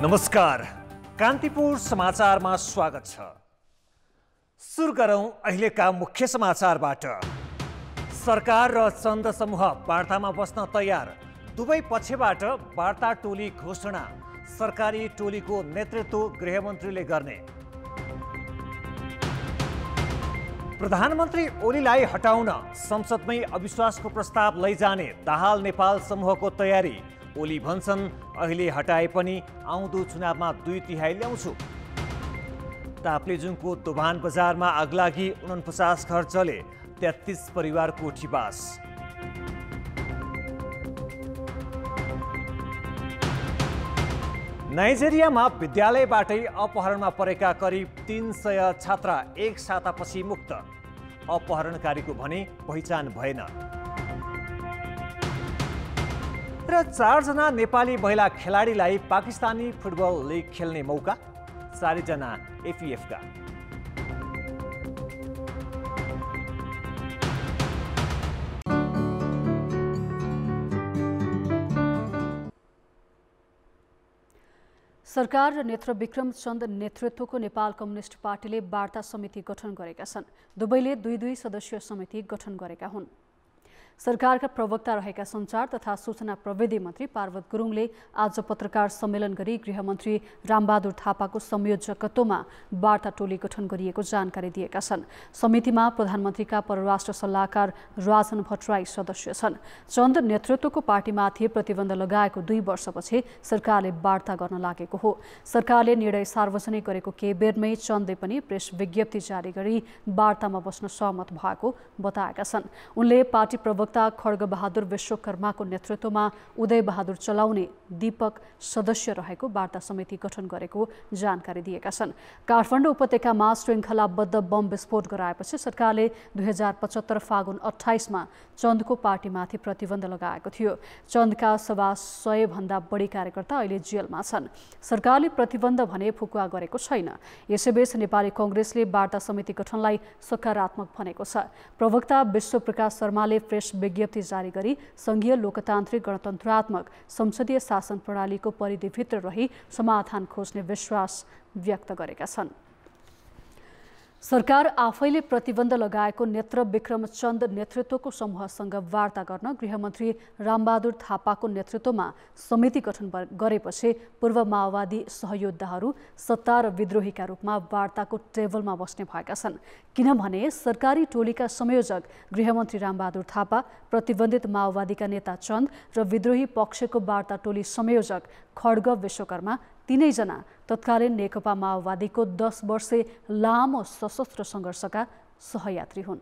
नमस्कार, कान्तिपुर समाचारमा स्वागत छ। सुरु गरौं अहिलेका मुख्य समाचारबाट। सरकार र चन्द समूह वार्तामा बस्न तयार। दुवै पक्षबाट वार्ता टोली घोषणा। सरकारी टोलीको नेतृत्व गृहमन्त्रीले गर्ने। प्रधानमन्त्री ओलीलाई हटाउन संसदमै अविश्वासको प्रस्ताव लैजाने दाहाल नेपाल समूहको तयारी। ओली भन्छन् अहिले हटाए पनि आउँदो चुनावमा 2/3 ल्याउँछु। ताप्लेजुङको दोभान बजारमा आगलागी, 49 घर जले, 33 परिवारको ठिपास। नाइजेरियामा विद्यालयबाटै अपहरणमा परेका करिब 300 छात्रा एक सातापछि मुक्त। अपहरणकारीको भने पहिचान भएन। र 4 जना नेपाली महिला खेलाडीलाई पाकिस्तानी फुटबल लिग खेल्ने मौका। 4 जना एफएफका। सरकार र नेत्र विक्रम चन्द नेतृत्वको नेपाल कम्युनिस्ट पार्टीले वार्ता समिति गठन गरेका छन्। दुवैले 2-2 सदस्यीय समिति गठन गरेका हुन्। सरकारका प्रवक्ता रहेका सञ्चार तथा सूचना प्रविधि मन्त्री पार्वत गुरुङले आज पत्रकार सम्मेलन गरी गृहमन्त्री रामबहादुर थापाको संयोजकत्वमा वार्ता टोली गठन गरिएको जानकारी दिएका छन्। समितिमा प्रधानमन्त्रीका परराष्ट्र सल्लाहकार राजन भट्टराई सदस्य छन्। चन्द नेतृत्वको पार्टीमाथि प्रतिबन्ध लगाएको 2 वर्षपछि सरकारले वार्ता गर्न लागेको हो। सरकारले निर्णय सार्वजनिक गरेको केही बेरमै चन्दले पनि प्रेस विज्ञप्ति जारी गरी वार्तामा बस्न सहमत भएको बताएका छन्। उनले पार्टी प्रवक्ता खड्गबहादुर विश्वकर्माको नेतृत्वमा उदय बहादुर चलाउने दीपक सदस्य रहेको वार्ता समिति गठन गरेको जानकारी दिएका छन्। काठमाडौँ उपत्यकामा श्रृङ्खलाबद्ध बम विस्फोट गराएपछि सरकारले 2075 फागुन 28मा चन्दको पार्टीमाथि प्रतिबन्ध लगाएको थियो। चन्दका 100 भन्दा बढी कार्यकर्ता अहिले जेलमा छन्। सरकारले प्रतिबन्ध भने फुकुवा गरेको छैन। यसैबीच नेपाली कांग्रेसले वार्ता समिति गठनलाई सकारात्मक भनेको छ। प्रवक्ता विश्वप्रकाश शर्माले प्रेस विज्ञप्ति जारी गरी संघीय लोकतान्त्रिक गणतन्त्रात्मक संसदीय शासन प्रणालीको परिधिभित्र रही समाधान खोज्ने विश्वास व्यक्त गरेका छन्। सरकार आफैले प्रतिबन्ध लगाएको नेत्र विक्रम चन्द नेतृत्वको समूहसँग वार्ता गर्न गृहमन्त्री रामबहादुर थापाको नेतृत्वमा समिति गठन गरेपछि पूर्व माओवादी सहयोद्धाहरू सत्ता र विद्रोहीका रूपमा वार्ताको टेबलमा बस्ने भएका छन्। किनभने सरकारी टोलीका संयोजक गृहमन्त्री रामबहादुर थापा, प्रतिबन्धित माओवादीका नेता चन्द र विद्रोही पक्षको वार्ता टोली संयोजक खड्ग विश्वकर्मा तीनैजना तत्कालीन नेकपा माओवादीको 10 वर्षे लामो सशस्त्र सङ्घर्षका सहयात्री हुन्।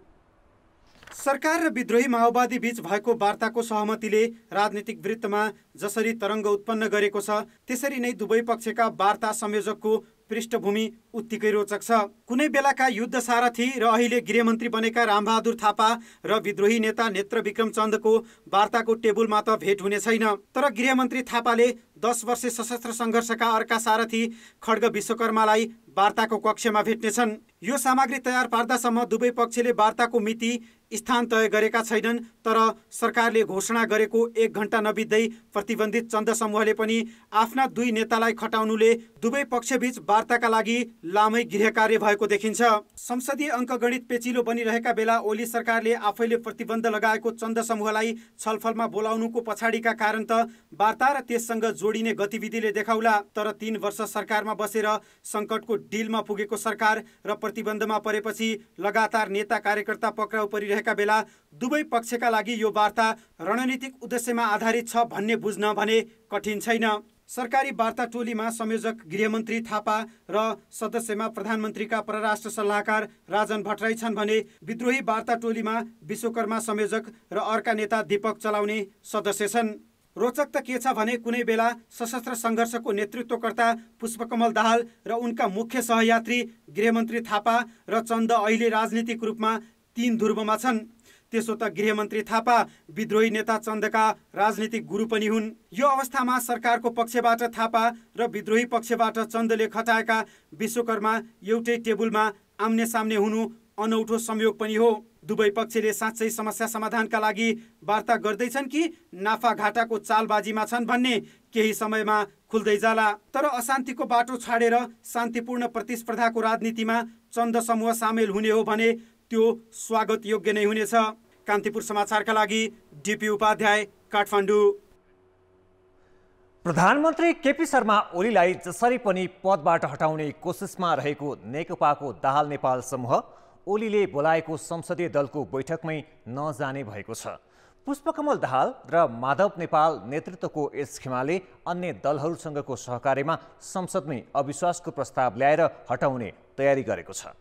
सरकार र विद्रोही माओवादी बीच भएको वार्ताको सहमतिले राजनीतिक वृत्तमा जसरी तरङ्ग उत्पन्न गरेको छ, त्यसरी नै दुवै पक्षका वार्ता संयोजकको पृष्ठभूमि उत्तिकै रोचक छ। कुनै बेलाका युद्ध सारथी र अहिले गृहमन्त्री बनेका रामबहादुर थापा र विद्रोही नेता नेत्र विक्रम चन्दको वार्ताको टेबलमा त भेट हुने छैन। तर गृहमन्त्री थापाले 10 वर्षे सशस्त्र सङ्घर्षका अर्का सारथी खड्ग विश्वकर्मालाई वार्ताको कक्षमा भेट्नेछन्। यो सामग्री तयार पार्दासम्म दुवै पक्षले वार्ताको मिति स्थान तय गरेका छैनन्। तर सरकारले घोषणा गरेको 1 घण्टा नबित्दै प्रतिबन्धित चन्द समूहले पनि आफ्ना 2 नेतालाई खटाउनुले दुवै पक्षबीच वार्ताका लागि लामै गृह कार्य भएको देखिन्छ। संसदीय अङ्कगणित पेचिलो बनिरहेका बेला ओली सरकारले आफैले प्रतिबन्ध लगाएको चन्द समूहलाई छलफलमा बोलाउनुको पछाडिका कारण त वार्ता र त्यससँग जोडिने गतिविधिले देखाउला। तर 3 वर्ष सरकारमा बसेर सङ्कटको डिलमा पुगेको सरकार र प्रतिबन्धमा परेपछि लगातार नेता कार्यकर्ता पक्राउ परिरहेका बेला दुवै पक्षका लागि यो वार्ता रणनीतिक उद्देश्यमा आधारित छ भन्ने बुझ्न भने कठिन छैन। सरकारी वार्ता टोलीमा संयोजक गृहमन्त्री थापा र सदस्यमा प्रधानमन्त्रीका परराष्ट्र सल्लाहकार राजन भट्टराई छन् भने विद्रोही वार्ता टोलीमा विश्वकर्मा संयोजक र अर्का नेता दीपक चलाउने सदस्य छन्। रोचक त के छ भने कुनै बेला सशस्त्र सङ्घर्षको नेतृत्वकर्ता पुष्पकमल दाहाल र उनका मुख्य सहयात्री गृहमन्त्री थापा र चन्द अहिले राजनीतिक रूपमा 3 ध्रुवमा छन्। त्यसो त गृहमन्त्री थापा विद्रोही नेता चन्दका राजनीतिक गुरु पनि हुन्। यो अवस्थामा सरकारको पक्षबाट थापा र विद्रोही पक्षबाट चन्दले खटाएका विश्वकर्मा एउटै टेबलमा आम्ने सामने हुनु अनौठो संयोग पनि हो। दुवै पक्षले साँच्चै समस्या समाधानका लागि वार्ता गर्दैछन् कि नाफा घाटाको चालबाजीमा छन् भन्ने केही समयमा खुल्दै जाला। तर अशान्तिको बाटो छाडेर शान्तिपूर्ण प्रतिस्पर्धाको राजनीतिमा चन्द समूह सामेल हुने हो भने त्यो स्वागत योग्य नै हुनेछ। कान्तिपुर समाचारका लागि डिपी उपाध्याय, काठमाडौँ। प्रधानमन्त्री केपी शर्मा ओलीलाई जसरी पनि पदबाट हटाउने कोसिसमा रहेको नेकपाको दाहाल नेपाल समूह ओलीले बोलाएको संसदीय दलको बैठकमै नजाने भएको छ। पुष्पकमल दाहाल र माधव नेपाल नेतृत्वको यस खेमाले अन्य दलहरूसँगको सहकार्यमा संसदमै अविश्वासको प्रस्ताव ल्याएर हटाउने तयारी गरेको छ।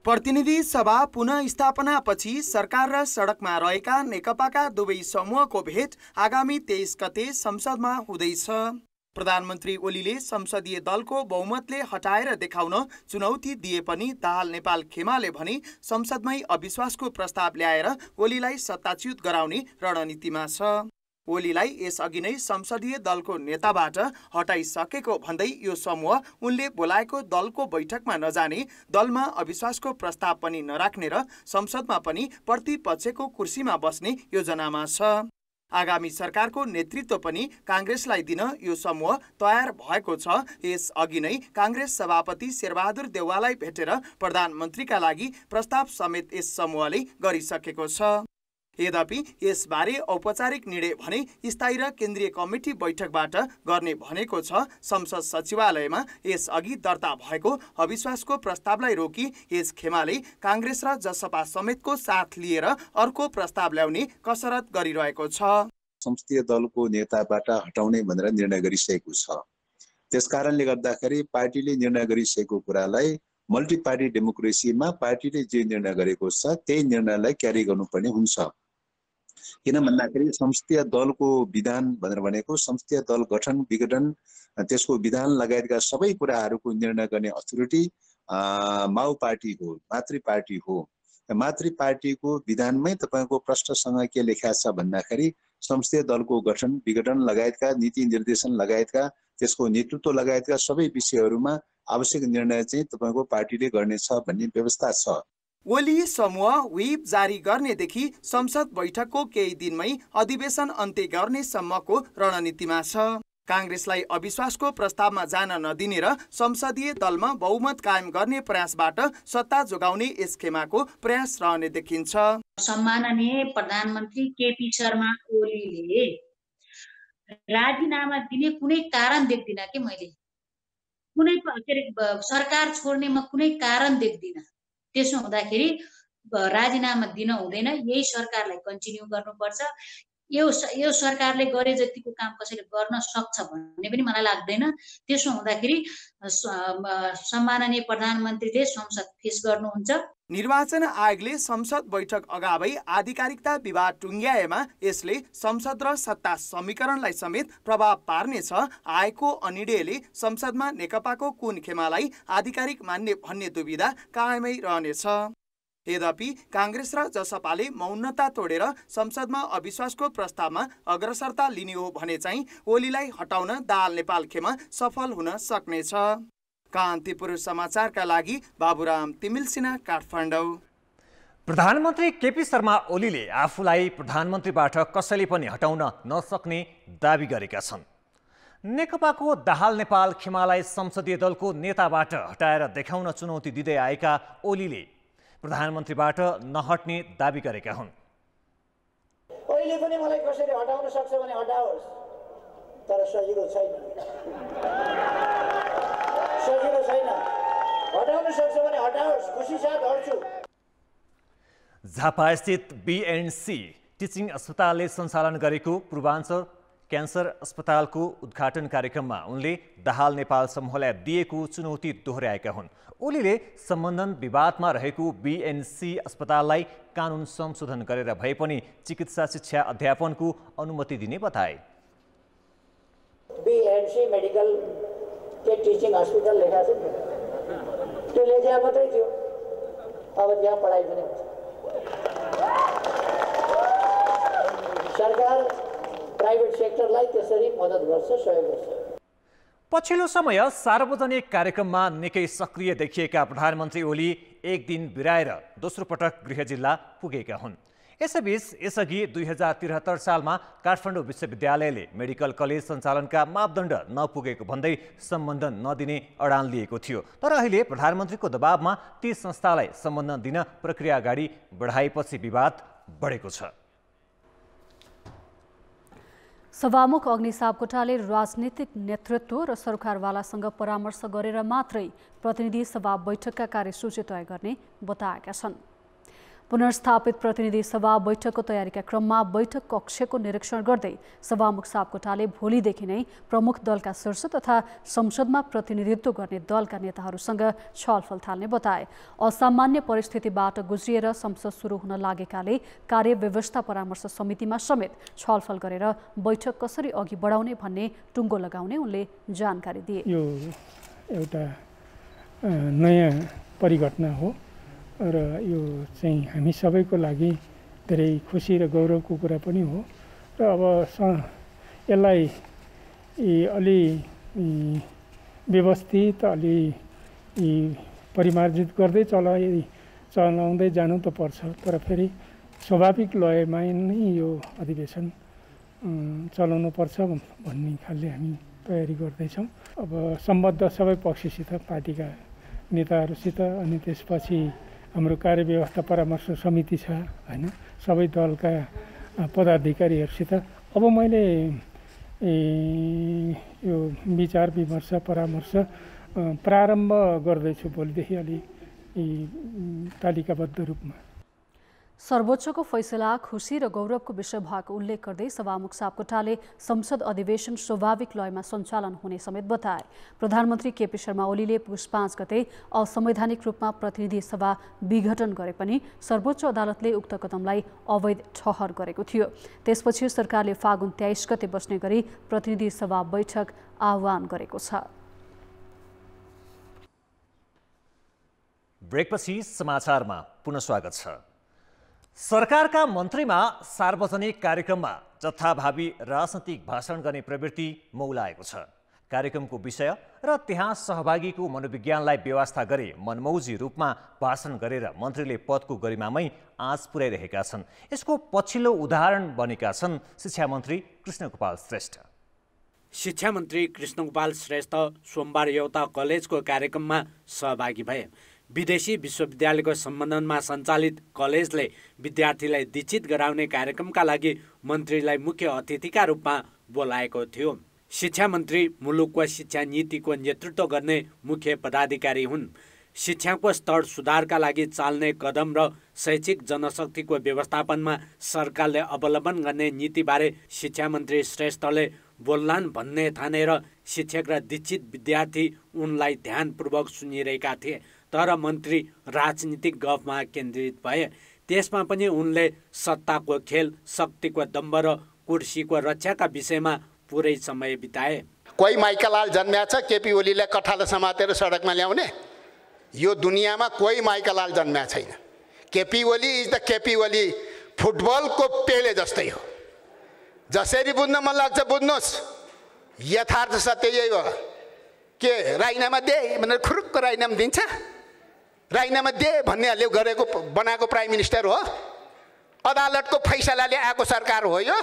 प्रतिनिधि सभा पुनः स्थापनापछि सरकार र सडकमा रहेका नेकपाका दुवै समूहको भेट आगामी 23 गते संसदमा हुँदैछ। प्रधानमन्त्री ओलीले संसदीय दलको बहुमतले हटाएर देखाउन चुनौती दिए पनि दाहाल नेपाल खेमाले भने संसदमै अविश्वासको प्रस्ताव ल्याएर ओलीलाई सत्ताच्युत गराउने रणनीतिमा छ। ओलीलाई यसअघि नै संसदीय दलको नेताबाट हटाइसकेको भन्दै यो समूह उनले बोलाएको दलको बैठकमा नजाने, दलमा अविश्वासको प्रस्ताव पनि नराख्ने र संसदमा पनि प्रतिपक्षको कुर्सीमा बस्ने योजनामा छ। आगामी सरकारको नेतृत्व पनि काङ्ग्रेसलाई दिन यो समूह तयार भएको छ। यसअघि नै काङ्ग्रेस सभापति शेरबहादुर देउवालाई भेटेर प्रधानमन्त्रीका लागि प्रस्ताव समेत यस समूहले गरिसकेको छ। यद्यपि यसबारे औपचारिक निर्णय भने स्थायी र केन्द्रीय कमिटी बैठकबाट गर्ने भनेको छ। संसद सचिवालयमा यसअघि दर्ता भएको अविश्वासको प्रस्तावलाई रोकी यस खेमाले काङ्ग्रेस र जसपा समेतको साथ लिएर अर्को प्रस्ताव ल्याउने कसरत गरिरहेको छ। संसदीय दलको नेताबाट हटाउने भनेर निर्णय गरिसकेको छ। त्यसकारणले गर्दाखेरि पार्टीले निर्णय गरिसकेको कुरालाई मल्टी पार्टी डेमोक्रेसीमा पार्टीले जे निर्णय गरेको छ त्यही निर्णयलाई क्यारी गर्नुपर्ने हुन्छ। किन भन्दाखेरि संसदीय दलको विधान भनेर भनेको संसदीय दल गठन विघटन त्यसको विधान लगायतका सबै कुराहरूको निर्णय गर्ने अथोरिटी माओ पार्टी हो, मातृ पार्टी हो। मातृ पार्टीको विधानमै तपाईँको प्रश्नसँग के लेखा छ भन्दाखेरि संसदीय दलको गठन विघटन लगायतका नीति निर्देशन लगायतका त्यसको नेतृत्व लगायतका सबै विषयहरूमा आवश्यक निर्णय चाहिँ तपाईँको पार्टीले गर्नेछ भन्ने व्यवस्था छ। ओली समूह व्हिप जारी गर्नेदेखि संसद बैठकको केही दिनमै अधिवेशन अन्त्य गर्ने सम्मको रणनीतिमा छ। काङ्ग्रेसलाई अविश्वासको प्रस्तावमा जान नदिने र संसदीय दलमा बहुमत कायम गर्ने प्रयासबाट सत्ता जोगाउने यस खेमाको प्रयास रहने देखिन्छ। सम्माननीय प्रधानमन्त्री केपी शर्मा ओलीले राजीनामा दिने कुनै कारण देख्दिन कि मैले कुनै सरकार छोड्ने म कुनै कारण देख्दिन। त्यसो हुँदाखेरि राजीनामा दिन हुँदैन, यही सरकारलाई कन्टिन्यू गर्नुपर्छ। यो सरकारले गरे जतिको काम कसैले गर्न सक्छ भन्ने पनि मलाई लाग्दैन। त्यसो हुँदाखेरि सम्माननीय प्रधानमन्त्रीले संसद फेस गर्नुहुन्छ। निर्वाचन आयोगले संसद बैठक अगावै आधिकारिकता विवाद टुङ्ग्याएमा यसले संसद र सत्ता समीकरणलाई समेत प्रभाव पार्नेछ। आयोगको अनिर्णयले संसदमा नेकपाको कुन खेमालाई आधिकारिक मान्ने भन्ने दुविधा कायमै रहनेछ। यद्यपि काङ्ग्रेस र जसपाले मौनता तोडेर संसदमा अविश्वासको प्रस्तावमा अग्रसरता लिने हो भने चाहिँ ओलीलाई हटाउन दाहाल नेपाल खेमा सफल हुन सक्नेछ। कान्तिपुर समाचारका लागि बाबुराम तिमिल सिन्हा, काठमाडौँ। प्रधानमन्त्री केपी शर्मा ओलीले आफूलाई प्रधानमन्त्रीबाट कसैले पनि हटाउन नसक्ने दाबी गरेका छन्। नेकपाको दाहाल नेपाल खेमालाई संसदीय दलको नेताबाट हटाएर देखाउन चुनौती दिँदै आएका ओलीले प्रधानमन्त्रीबाट नहट्ने दाबी गरेका हुन्। अहिले पनि मलाई कसैले हटाउन सक्छ भने हटाओस्, तर सजिलो छैन। सजिलो छैन। हटाउन सक्छ भने हटाओस्, खुसी साथ हट्छु। झापास्थित बीएनसी टिचिङ अस्पतालले सञ्चालन गरेको पूर्वाञ्चल क्यान्सर अस्पतालको उद्घाटन कार्यक्रममा उनले दाहाल नेपाल समूहलाई दिएको चुनौती दोहोर्याएका हुन्। ओलीले सम्बन्धन विवादमा रहेको बीएनसी अस्पताललाई कानुन संशोधन गरेर भए पनि चिकित्सा शिक्षा अध्यापनको अनुमति दिने बताए। बीएनसी मेडिकल के टिचिङ हस्पिटल लेखा छ, त्यो लेखा मात्रै थियो। अब त्यहाँ पढाइ पनि हुन्छ। सरकार प्राइभेट सेक्टरलाई त्यसरी मद्दत गर्छ, सहयोग गर्छ। पछिल्लो समय सार्वजनिक कार्यक्रममा निकै सक्रिय देखिएका प्रधानमन्त्री ओली एक दिन बिराएर दोस्रो पटक गृह जिल्ला पुगेका हुन्। यसैबीच यसअघि 2073 सालमा काठमाडौँ विश्वविद्यालयले मेडिकल कलेज सञ्चालनका मापदण्ड नपुगेको भन्दै सम्बन्धन नदिने अडान लिएको थियो। तर अहिले प्रधानमन्त्रीको दबावमा ती संस्थालाई सम्बन्धन दिन प्रक्रिया अगाडि बढाएपछि विवाद बढेको छ। सभामुख अग्नि सापकोटाले राजनीतिक नेतृत्व र सरकारवालासँग परामर्श गरेर मात्रै प्रतिनिधि सभा बैठकका कार्यसूची तय गर्ने बताएका छन्। पुनर्स्थापित प्रतिनिधि सभा बैठकको तयारीका क्रममा बैठक कक्षको निरीक्षण गर्दै सभामुख सापकोटाले भोलिदेखि नै प्रमुख दलका शीर्ष तथा संसदमा प्रतिनिधित्व गर्ने दलका नेताहरूसँग छलफल थाल्ने बताए। असामान्य परिस्थितिबाट गुज्रिएर संसद सुरु हुन लागेकाले कार्यव्यवस्था परामर्श समितिमा समेत छलफल गरेर बैठक कसरी अघि बढाउने भन्ने टुङ्गो लगाउने उनले जानकारी दिए। यो एउटा नयाँ परिघटना हो र यो चाहिँ हामी सबैको लागि धेरै खुसी र गौरवको कुरा पनि हो र अब यसलाई अलि व्यवस्थित अलि परिमार्जित गर्दै चलाउँदै जानु त पर्छ। तर फेरि स्वाभाविक लयमा नै यो अधिवेशन चलाउनु पर्छ भन्ने खालले हामी तयारी गर्दैछौँ। अब सम्बद्ध सबै पक्षसित पार्टीका नेताहरूसित अनि त्यसपछि हाम्रो कार्यव्यवस्था परामर्श समिति छ हैन, सबै दलका पदाधिकारीहरूसित अब मैले यो विचार विमर्श परामर्श प्रारम्भ गर्दैछु भोलिदेखि अलि तालिकाबद्ध रूपमा। सर्वोच्चको फैसला खुसी र गौरवको विषय भएको उल्लेख गर्दै सभामुख सापकोटाले संसद अधिवेशन स्वाभाविक लयमा सञ्चालन हुने समेत बताए। प्रधानमन्त्री केपी शर्मा ओलीले पुस 5 गते असंवैधानिक रूपमा प्रतिनिधि सभा विघटन गरे पनि सर्वोच्च अदालतले उक्त कदमलाई अवैध ठहर गरेको थियो। त्यसपछि सरकारले फागुन 23 गते बस्ने गरी प्रतिनिधि सभा बैठक आह्वान गरेको छ। ब्रेकपछि समाचारमा पुनः स्वागत छ। सरकारका मन्त्रीमा सार्वजनिक कार्यक्रममा जथाभावी राजनैतिक भाषण गर्ने प्रवृत्ति मौलाएको छ। कार्यक्रमको विषय र त्यहाँ सहभागीको मनोविज्ञानलाई व्यवस्था गरे मनमौजी रूपमा भाषण गरेर मन्त्रीले पदको गरिमामै आँच पुर्याइरहेका छन्। यसको पछिल्लो उदाहरण बनेका छन् शिक्षा मन्त्री कृष्णगोपाल श्रेष्ठ। शिक्षा मन्त्री कृष्णगोपाल श्रेष्ठ सोमबार एउटा कलेजको कार्यक्रममा सहभागी भए। विदेशी विश्वविद्यालयको सम्बन्धनमा सञ्चालित कलेजले विद्यार्थीलाई दीक्षित गराउने कार्यक्रमका लागि मन्त्रीलाई मुख्य अतिथिका रूपमा बोलाएको थियो। शिक्षा मन्त्री मुलुकको शिक्षा नीतिको नेतृत्व गर्ने मुख्य पदाधिकारी हुन्। शिक्षाको स्तर सुधारका लागि चाल्ने कदम र शैक्षिक जनशक्तिको व्यवस्थापनमा सरकारले अवलम्बन गर्ने नीतिबारे शिक्षा मन्त्री श्रेष्ठले बोल्लान् भन्ने ठानेर शिक्षक र दीक्षित विद्यार्थी उनलाई ध्यानपूर्वक सुनिरहेका थिए। तर मन्त्री राजनीतिक गफमा केन्द्रित भए। त्यसमा पनि उनले सत्ताको खेल, शक्तिको दम्भ र कुर्सीको रक्षाका विषयमा पुरै समय बिताए। कोही माइकालाल जन्म्या छ केपी ओलीलाई कठालो समातेर सडकमा ल्याउने? यो दुनियाँमा कोही माइकालाल जन्म्या छैन। केपी ओली इज द केपी ओली, फुटबलको पेले जस्तै हो। जसरी बुझ्न मन लाग्छ बुझ्नुहोस्, यथार्थ सत्य यही हो। के राइनामा दे भनेर खुरुक्क राइनामा दिन्छ? राइनामा दे भन्नेहरूले गरेको बनाएको प्राइम मिनिस्टर हो? अदालतको फैसलाले आएको सरकार हो यो?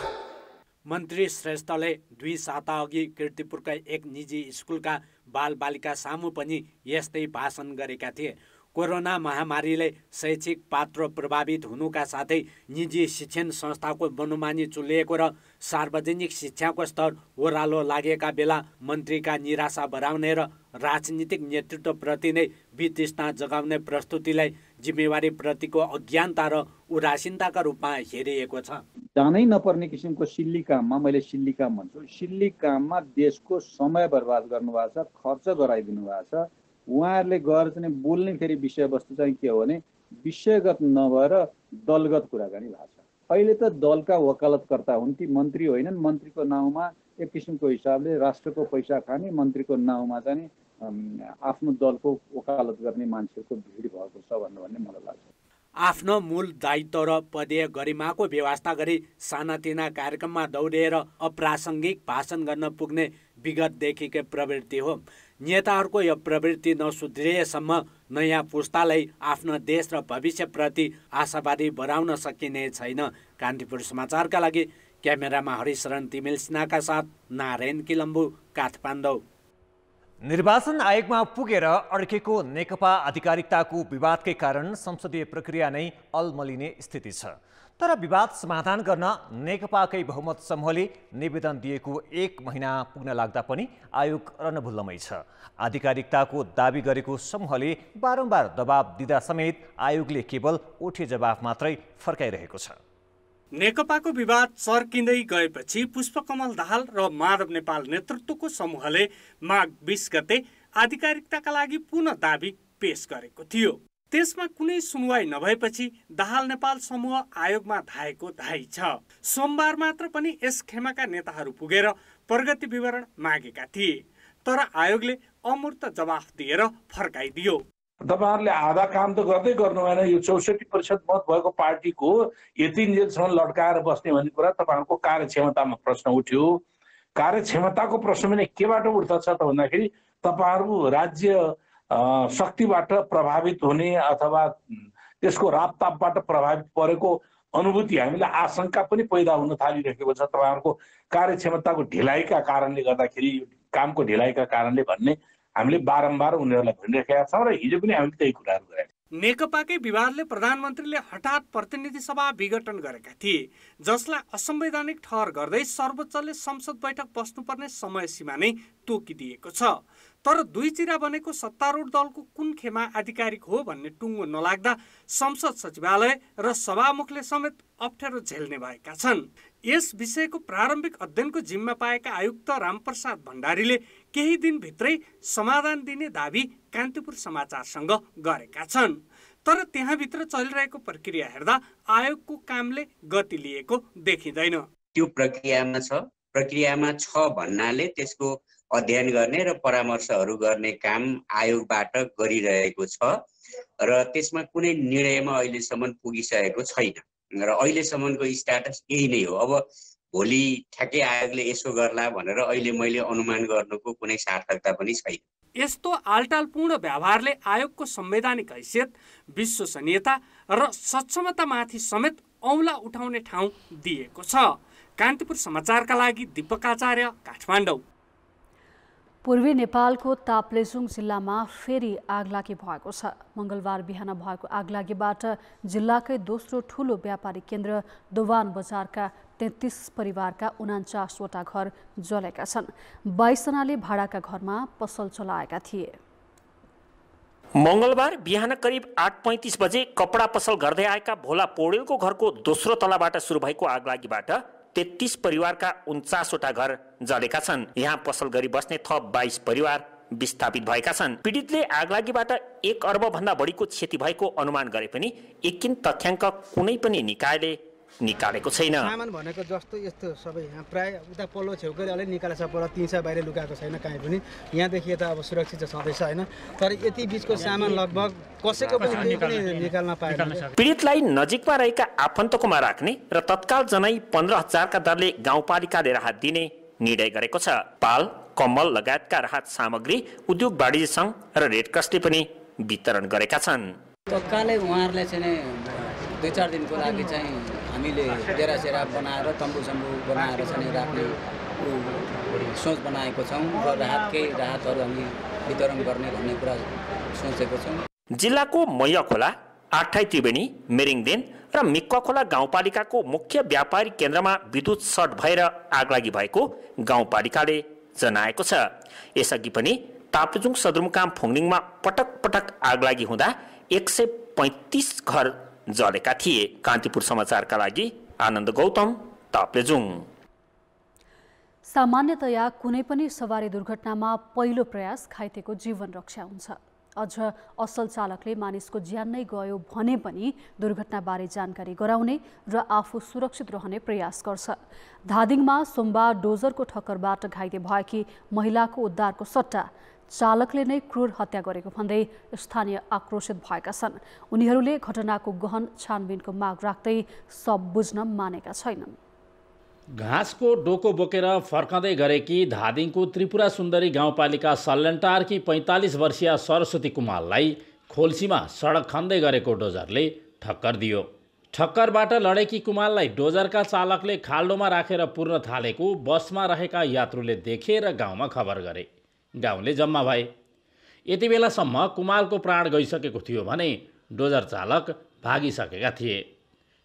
मन्त्री श्रेष्ठले 2 साता अघि कीर्तिपुरका एक निजी स्कुलका बालबालिका सामु पनि यस्तै भाषण गरेका थिए। कोरोना महामारीले शैक्षिक पात्र प्रभावित हुनुका साथै निजी शिक्षण संस्थाको मनोमानी चुलिएको र सार्वजनिक शिक्षाको स्तर ओह्रालो लागेका बेला मन्त्रीका निराशा बढाउने र राजनीतिक नेतृत्वप्रति नै वितृष्णा जगाउने प्रस्तुतिलाई जिम्मेवारी प्रतिको अज्ञानता र उदासीनताका रूपमा हेरिएको छ। जानै नपर्ने किसिमको सिल्ली काममा, मैले सिल्ली काम भन्छु, सिल्ली काममा देशको समय बर्बाद गर्नुभएको छ, खर्च गराइदिनु भएको छ। उहाँहरूले गएर चाहिँ बोल्ने फेरि विषयवस्तु चाहिँ के हो भने विषयगत नभएर दलगत कुराकानी भएको छ। अहिले त दलका वकालतकर्ता हुन् ती, मन्त्री होइनन्। मन्त्रीको नाउँमा एक किसिमको हिसाबले राष्ट्रको पैसा खाने, मन्त्रीको नाउँमा चाहिँ आफ्नो दलको वकालत गर्ने मान्छेको भिड भएको छ भन्ने मलाई लाग्छ। आफ्नो मूल दायित्व र पदीय गरिमाको व्यवस्था गरी सानातिना कार्यक्रममा दौडिएर अप्रासङ्गिक भाषण गर्न पुग्ने विगतदेखिकै प्रवृत्ति हो। नेताहरूको यो प्रवृत्ति नसुध्रिएसम्म नयाँ पुस्तालाई आफ्नो देश र भविष्यप्रति आशावादी बनाउन सकिने छैन। कान्तिपुर समाचारका लागि क्यामेरामा हरिशरण तिमिल सिन्हाका साथ नारायण किलम्बु, काठमाडौँ। निर्वाचन आयोगमा पुगेर अड्केको नेकपा आधिकारिकताको विवादकै कारण संसदीय प्रक्रिया नै अलमलिने स्थिति छ। तर विवाद समाधान गर्न नेकपाकै बहुमत समूहले निवेदन दिएको 1 महिना पुग्न लाग्दा पनि आयोग रणभुल्लमै छ। आधिकारिकताको दाबी गरेको समूहले बारम्बार दबाब दिँदा समेत आयोगले केवल उठे जवाफ मात्रै फर्काइरहेको छ। नेकपाको विवाद चर्किँदै गएपछि पुष्पकमल दाहाल र माधव नेपाल नेतृत्वको समूहले माघ 20 गते आधिकारिकताका लागि पुनः दाबी पेश गरेको थियो। त्यसमा कुनै सुनवाई नभएपछि दाहाल नेपाल समूह आयोगमा धाएको धाइ छ। सोमबार मात्र पनि यस खेमाका नेताहरू पुगेर प्रगति विवरण मागेका थिए, तर आयोगले अमूर्त जवाफ दिएर फर्काइदियो। तपाईहरुले आधा काम त गर्दै गर्नु भएन। यो 64% मत भएको पार्टीको यतिन्जेलसम्म लड्काएर बस्ने भन्ने कुरा तपाईहरुको कार्यक्षमतामा प्रश्न उठ्यो। कार्यक्षमताको प्रश्न पनि केबाट उठ्दछ त भन्दाखेरि तपाईहरु राज्य शक्तिबाट प्रभावित हुने अथवा त्यसको रापतापबाट प्रभावित परेको अनुभूति हामीलाई आशंका पनि पैदा हुन थालिरहेको छ। तपाईहरुको कार्यक्षमताको ढिलाइका कारणले गर्दाखेरि, कामको ढिलाइका कारणले भन्ने हामीले बारम्बार उनीहरूलाई भनिरहेका छौँ र हिजो पनि हामीले त्यही कुराहरू गरेका छौँ। नेकपाकै विवादले प्रधानमन्त्रीले हठात प्रतिनिधि सभा विघटन गरेका थिए, जसलाई असंवैधानिक ठहर गर्दै सर्वोच्चले संसद बैठक बस्नुपर्ने समय सीमा नै तोकिदिएको छ। तर दुई चिरा बनेको सत्तारूढ दलको कुन खेमा आधिकारिक हो भन्ने टुङ्गो नलाग्दा संसद सचिवालय र सभामुखले समेत अप्ठ्यारो झेल्ने भएका छन्। यस विषयको प्रारम्भिक अध्ययनको जिम्मा पाएका आयुक्त रामप्रसाद भण्डारीले केही दिनभित्रै समाधान दिने दाबी कान्तिपुर समाचारसँग गरेका छन्। तर त्यहाँभित्र चलिरहेको प्रक्रिया हेर्दा आयोगको कामले गति लिएको देखिँदैन। त्यो प्रक्रियामा छ भन्नाले त्यसको अध्ययन गर्ने र परामर्शहरू गर्ने काम आयोगबाट गरिरहेको छ र त्यसमा कुनै निर्णयमा अहिलेसम्म पुगिसकेको छैन र अहिलेसम्मको स्ट्याटस यही नै हो। अब भोलि ठ्याक्कै आयोगले यसो गर्ला भनेर अहिले मैले अनुमान गर्नुको कुनै सार्थकता पनि छैन। यस्तो आलटालपूर्ण व्यवहारले आयोगको संवैधानिक हैसियत, विश्वसनीयता र सक्षमतामाथि समेत औँला उठाउने ठाउँ दिएको छ। कान्तिपुर समाचारका लागि दीपक आचार्य, काठमाडौँ। पूर्वी नेपालको ताप्लेजुङ जिल्लामा फेरि आगलागी भएको छ। मंगलबार बिहान भएको आगलागीबाट जिल्लाकै दोस्रो ठूलो व्यापारिक केन्द्र दोवान बजारका 33 परिवारका 49वटा घर जलेका छन्। 22 जनाले भाडाका घरमा पसल चलाएका थिए। मंगलबार बिहान करिब 8:35 बजे कपडा पसल गर्दै आएका भोला पौडेलको घरको दोस्रो तलाबाट सुरु भएको आगलागीबाट 33 परिवारका 49वटा घर जलेका छन्। यहाँ पसल गरी बस्ने थप 22 परिवार विस्थापित भएका छन्। पीडितले आगलागीबाट 1 अर्ब भन्दा बढीको क्षति भएको अनुमान गरे पनि एकिन तथ्याङ्क कुनै पनि निकायले निकालेको छैन। सामान भनेको जस्तो यस्तो सबै यहाँ प्राय उता पल्लो छेउकै अलि निकालेछ, पर तिनसा बाहिर लुकाएको छैन कहीँ पनि। यहाँदेखि यता अब सुरक्षित छँदैछ होइन, तर यति बीचको सामान लगभग कसैको पनि निकाल्न पाएन। पीडितलाई नजिकमा रहेका आफन्तकोमा राख्ने र तत्काल जनै 15,000 का दरले गाउँपालिकाले राहत दिने निर्णय गरेको छ। पाल, कम्बल लगायतका राहत सामग्री उद्योग वाणिज्य सङ्घ र रेडक्रसले पनि वितरण गरेका छन्। तत्कालै उहाँहरूले चाहिँ 2-4 दिनको लागि चाहिँ हामीले डेरासेरा बनाएर तम्बु बनाएर चाहिँ राख्ने सोच बनाएको छौँ र राहतहरू हामी वितरण गर्ने भन्ने कुरा सोचेको छौँ। जिल्लाको मैया खोला, आठाई त्रिवेणी, मेरिङदेन र मिक्वा खोला गाउँपालिकाको मुख्य व्यापारिक केन्द्रमा विद्युत सर्ट भएर आगलागी भएको गाउँपालिकाले जनाएको छ। यसअघि पनि ताप्लेजुङ सदरमुकाम फुङनिङमा पटक पटक आगलागी हुँदा 135 घर जलेका थिए। कान्तिपुर समाचारका लागि आनन्द गौतम, ताप्लेजुङ। सामान्यतया कुनै पनि सवारी दुर्घटनामा पहिलो प्रयास घाइतेको जीवन रक्षा हुन्छ। अझ असल चालकले मानिसको ज्यान नै गयो भने पनि दुर्घटनाबारे जानकारी गराउने र आफू सुरक्षित रहने प्रयास गर्छ। धादिङमा सोमबार डोजरको ठक्करबाट घाइते भएकी महिलाको उद्धारको सट्टा चालकले नै क्रूर हत्या गरेको भन्दै स्थानीय आक्रोशित भएका छन्। उनीहरूले घटनाको गहन छानबिनको माग राख्दै सब बुझ्न मानेका छैनन्। घाँसको डोको बोकेर फर्कँदै गरेकी धादिङको त्रिपुरा सुन्दरी गाउँपालिका सल्यानटारकी 45 वर्षीय सरस्वती कुमारलाई खोल्सीमा सडक खन्दै गरेको डोजरले ठक्कर दियो। ठक्करबाट लडेकी कुमारलाई डोजरका चालकले खाल्डोमा राखेर पुर्न थालेको बसमा रहेका यात्रुले देखे र गाउँमा खबर गरे। गाउँले जम्मा भए। यति बेलासम्म कुमारको प्राण गइसकेको थियो भने डोजर चालक भागिसकेका थिए।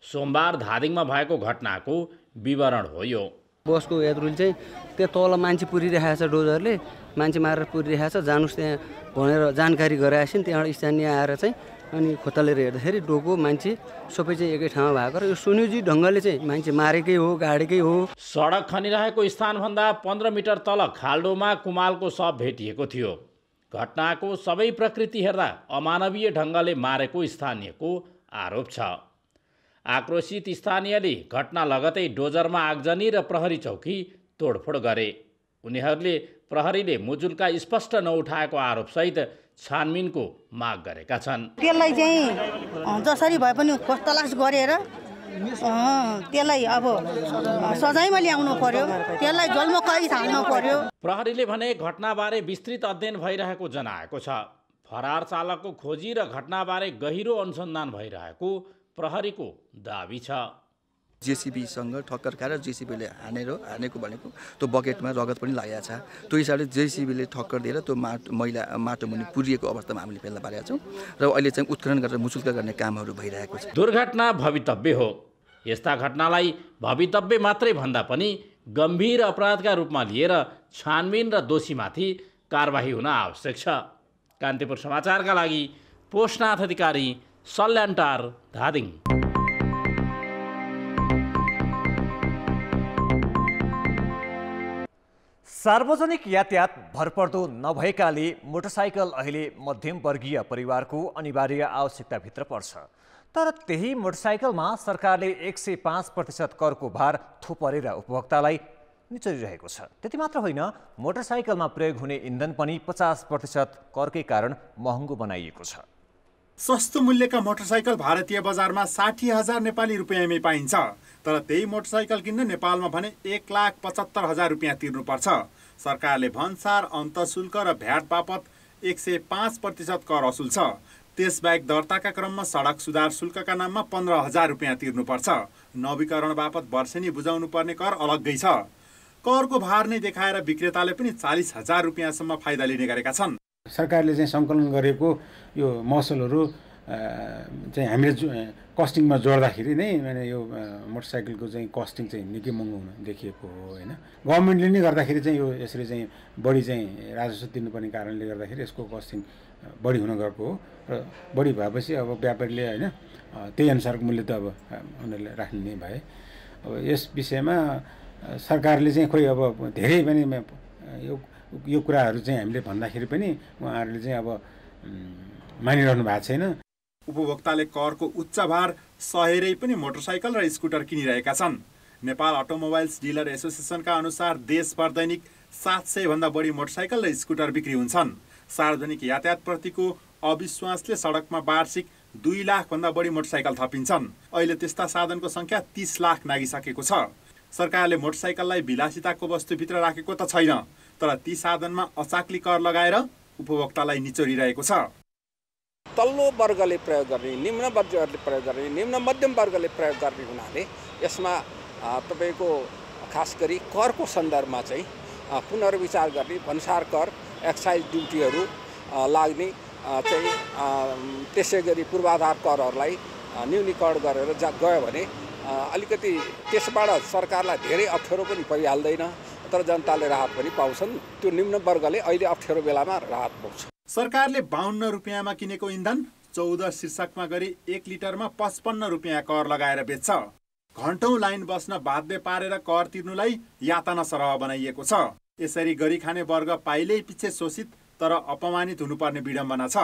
सोमबार धादिङमा भएको घटनाको विवरण हो यो। बसको यात्रुले चाहिँ त्यो तल मान्छे पुरिरहेको छ, डोजरले मान्छे मारेर पुरिरहेको छ, जानुस् त्यहाँ भनेर जानकारी गराएछन्। त्यहाँबाट स्थानीय आएर चाहिँ अनि खोतलेर हेर्दाखेरि डोको मान्छे सबै चाहिँ एकै ठाउँमा भएको र यो सुनियोजित ढङ्गले चाहिँ मान्छे मारेकै हो, गाडेकै हो। सडक खनिरहेको स्थानभन्दा 15 मिटर तल खाल्डोमा कुमारको शव भेटिएको थियो। घटनाको सबै प्रकृति हेर्दा अमानवीय ढङ्गले मारेको स्थानीयको आरोप छ। आक्रोशित स्थानीयले घटना लगतै डोजरमा आगजनी र प्रहरी चौकी तोडफोड गरे। उनीहरूले प्रहरीले मुजुल्का स्पष्ट नउठाएको आरोपसहित छानबिनको माग गरेका छन्। त्यसलाई चाहिँ जसरी भए पनि खोजतलास गरेर त्यसलाई अब सजायमा ल्याउनु पर्यो, त्यसलाई जेलमा कैद हाल्नु पर्यो। प्रहरीले भने घटनाबारे विस्तृत अध्ययन भइरहेको जनाएको छ। फरार चालकको खोजी र घटनाबारे गहिरो अनुसन्धान भइरहेको प्रहरीको दाबी छ। जेसीबीसँग ठक्कर खाएर जेसीबीले हानेको भनेको त्यो बकेटमा रगत पनि लागेको छ। त्यो हिसाबले जेसीबीले ठक्कर दिएर त्यो माटो मुनि पुरिएको अवस्थामा हामीले फेला पारेका छौँ र अहिले चाहिँ उत्खनन गरेर मुचुल्का गर्ने कामहरू भइरहेको छ। दुर्घटना भवितव्य हो। यस्ता घटनालाई भवितव्य मात्रै भन्दा पनि गम्भीर अपराधका रूपमा लिएर छानबिन र दोषीमाथि कारबाही हुन आवश्यक छ। कान्तिपुर समाचारका लागि पोषनाथ अधिकारी, सल्यानटार, धादिङ। सार्वजनिक यातायात भरपर्दो नभएकाले मोटरसाइकल अहिले मध्यमवर्गीय परिवारको अनिवार्य आवश्यकताभित्र पर्छ। तर त्यही मोटरसाइकलमा सरकारले 105% करको भार थोपरेर उपभोक्तालाई निचरिरहेको छ। त्यति मात्र होइन, मोटरसाइकलमा प्रयोग हुने इन्धन पनि 50% करकै कारण महँगो बनाइएको छ। सस्तो मूल्यका मोटरसाइकल भारतीय बजारमा 60,000 नेपाली रुपियाँमै पाइन्छ। तर त्यही मोटरसाइकल किन्न नेपालमा भने 1,75,000 रुपियाँ तिर्नुपर्छ। सरकारले भन्सार, अन्तशुल्क र भ्याट बापत 105% कर असुल छ। त्यसबाहेक दर्ताका क्रममा सडक सुधार शुल्कका नाममा 15,000 रुपियाँ तिर्नुपर्छ। नवीकरण बापत वर्षेनी बुझाउनु पर्ने कर अलग्गै छ। करको भार नै देखाएर विक्रेताले पनि 40,000 रुपियाँसम्म फाइदा लिने गरेका छन्। सरकारले चाहिँ सङ्कलन गरेको यो महसुलहरू चाहिँ हामीले कस्टिङमा जोड्दाखेरि नै माने यो मोटरसाइकलको चाहिँ कस्टिङ चाहिँ निकै महँगो हुन देखिएको हो होइन। गभर्मेन्टले नै गर्दाखेरि चाहिँ यो यसरी चाहिँ बढी चाहिँ राजस्व तिर्नुपर्ने कारणले गर्दाखेरि यसको कस्टिङ बढी हुन गएको हो र बढी भएपछि अब व्यापारीले होइन त्यही अनुसारको मूल्य त अब उनीहरूले राख्ने नै भए। अब यस विषयमा सरकारले चाहिँ खोइ अब धेरै पनि यो कुराहरू चाहिँ हामीले भन्दाखेरि पनि उहाँहरूले चाहिँ अब मानिरहनु भएको छैन। उपभोक्ताले करको उच्च भार सहेरै पनि मोटरसाइकल र स्कुटर किनिरहेका छन्। नेपाल अटोमोबाइल्स डिलर एसोसिएसनका अनुसार देशभर दैनिक 700 भन्दा बढी मोटरसाइकल र स्कुटर बिक्री हुन्छन्। सार्वजनिक यातायातप्रतिको अविश्वासले सडकमा वार्षिक 2 लाख भन्दा बढी मोटरसाइकल थपिन्छन्। अहिले त्यस्ता साधनको संख्या 30 लाख नागिसकेको छ। सरकारले मोटरसाइकललाई विलासिताको वस्तुभित्र राखेको त छैन, तर ती साधनमा अचाक्ली कर लगाएर उपभोक्तालाई निचोरिरहेको छ। तल्लो वर्गले प्रयोग गर्ने, निम्न वर्गले प्रयोग गर्ने, निम्न मध्यम वर्गले प्रयोग गर्ने हुनाले यसमा तपाईको खास गरी करको सन्दर्भमा चाहिँ पुनर्विचार गर्ने, भन्सार कर, एक्साइज ड्युटीहरू लाग्ने चाहिँ त्यसै गरी पूर्वाधार करहरूलाई न्यूनीकरण गरेर गयो भने अलिकति त्यसबाट सरकारलाई धेरै अप्ठ्यारो पनि परिहाल्दैन, तर जनताले राहत पनि पाउँछन्। त्यो निम्न वर्गले अहिले अप्ठ्यारो बेलामा राहत पाउँछ। सरकारले 52 रुपियाँमा किनेको इन्धन 14 शीर्षकमा गरी 1 लिटरमा 55 रुपियाँ कर लगाएर बेच्छ। घण्टौं लाइन बस्न बाध्य पारेर कर तिर्नुलाई यातना सरह बनाइएको छ। यसरी गरी खाने वर्ग पाइलै पछि शोषित तर अपमानित हुनुपर्ने विडम्बना छ।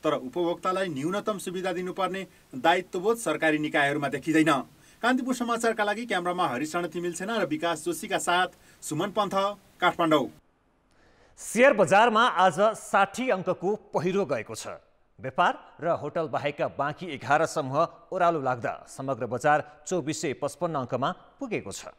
तर उपभोक्तालाई न्यूनतम सुविधा दिनुपर्ने दायित्वबोध सरकारी निकायहरूमा देखिँदैन। कान्तिपुर समाचारका लागि क्यामेरामा हरिशरण तिमिल सेना र विकास जोशीका साथ सुमन पन्थ, काठमाडौँ। शेयर बजारमा आज 60 अङ्कको पहिरो गएको छ। व्यापार र होटल बाहेकका बाँकी 11 समूह ओह्रालो लाग्दा समग्र बजार 2455 अङ्कमा पुगेको छ।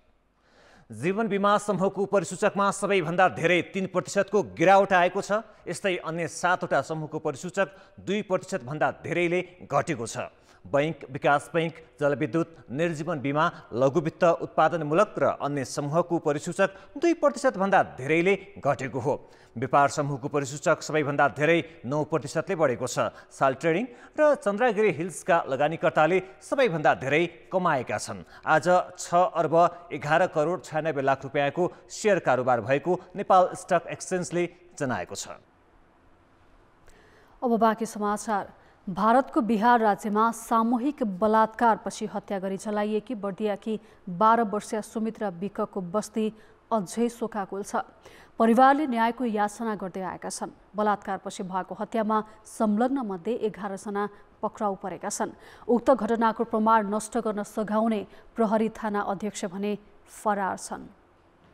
जीवन बिमा समूहको परिसूचकमा सबैभन्दा धेरै 3% को गिरावट आएको छ। यस्तै अन्य 7वटा समूहको परिसूचक 2% भन्दा धेरैले घटेको छ। बैंक, विकास बैंक, जलविद्युत, निर्जीवन बिमा, लघुवित्त उत्पादनमूलक र अन्य समूहको परिसूचक 2% भन्दा धेरैले घटेको हो। व्यापार समूहको परिसूचक सबैभन्दा धेरै 9%ले बढेको छ। साल ट्रेडिङ र चन्द्रगिरी हिल्सका लगानीकर्ताले सबैभन्दा धेरै कमाएका छन्। आज 6 अर्ब 11 करोड 96 लाख रुपियाँको शेयर कारोबार भएको नेपाल स्टक एक्सचेन्जले जनाएको छ। अब बाँकी समाचार। भारतको बिहार राज्यमा सामूहिक बलात्कारपछि हत्या गरी जलाइएकी बर्दियाकी 12 वर्षीय सुमित्रा विकको बस्ती अझै शोकाकुल छ। परिवारले न्यायको याचना गर्दै आएका छन्। बलात्कारपछि भएको हत्यामा संलग्न मध्ये 11 जना पक्राउ परेका छन्। उक्त घटनाको प्रमाण नष्ट गर्न सघाउने प्रहरी थाना अध्यक्ष भने फरार छन्।